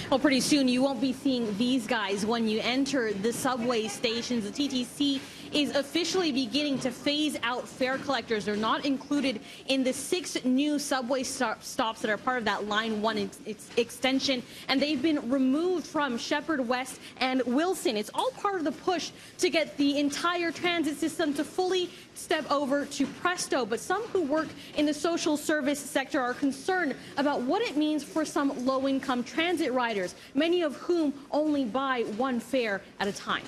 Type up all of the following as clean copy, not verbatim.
Well, pretty soon you won't be seeing these guys when you enter the subway stations. The TTC is officially beginning to phase out fare collectors. They're not included in the 6 new subway stops that are part of that Line 1 extension, and they've been removed from Shepherd West and Wilson. It's all part of the push to get the entire transit system to fully step over to Presto. But some who work in the social service sector are concerned about what it means for some low-income transit riders, many of whom only buy one fare at a time.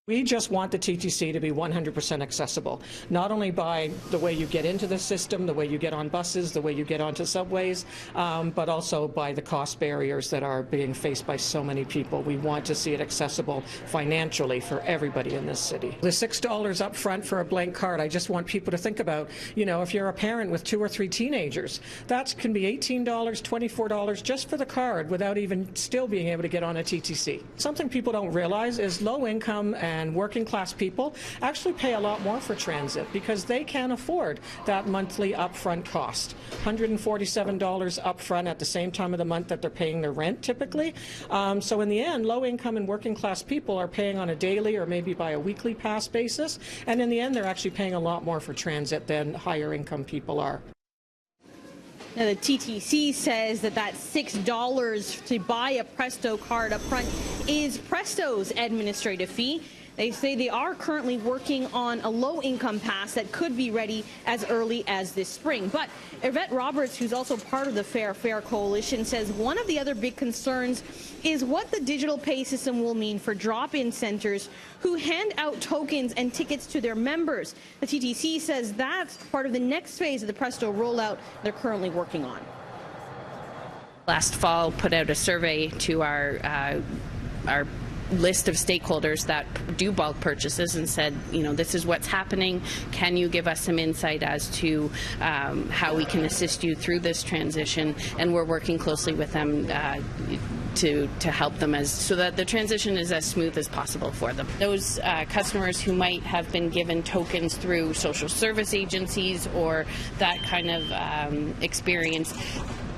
We just want the TTC to be 100% accessible, not only by the way you get into the system, the way you get on buses, the way you get onto subways, but also by the cost barriers that are being faced by so many people. We want to see it accessible financially for everybody in this city. The $6 up front for a blank card, I just want people to think about, you know, if you're a parent with 2 or 3 teenagers, that can be $18, $24 just for the card without even still being able to get on a TTC. Something people don't realize is low income and working class people actually pay a lot more for transit because they can't afford that monthly upfront cost. $147 upfront at the same time of the month that they're paying their rent typically. So in the end, low income and working class people are paying on a daily or maybe by a weekly pass basis, and in the end they're actually paying a lot more for transit than higher income people are. Now, the TTC says that $6 to buy a Presto card up front is Presto's administrative fee. They say they are currently working on a low-income pass that could be ready as early as this spring. But Yvette Roberts, who's also part of the Fair Coalition, says one of the other big concerns is what the digital pay system will mean for drop-in centers who hand out tokens and tickets to their members. The TTC says that's part of the next phase of the Presto rollout they're currently working on. Last fall, put out a survey to our list of stakeholders that do bulk purchases and said, you know, this is what's happening. Can you give us some insight as to how we can assist you through this transition? And we're working closely with them to help them so that the transition is as smooth as possible for them. Those customers who might have been given tokens through social service agencies or that kind of experience,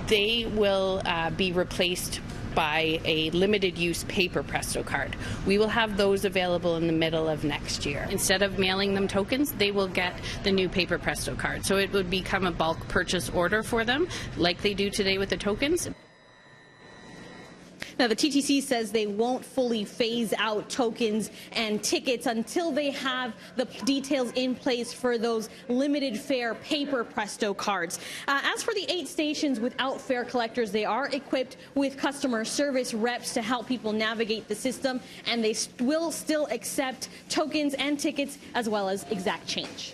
they will be replaced by a limited use paper Presto card. We will have those available in the middle of next year. Instead of mailing them tokens, they will get the new paper Presto card. So it would become a bulk purchase order for them, like they do today with the tokens. Now, the TTC says they won't fully phase out tokens and tickets until they have the details in place for those limited fare paper Presto cards. As for the 8 stations without fare collectors, they are equipped with customer service reps to help people navigate the system, and they will still accept tokens and tickets as well as exact change.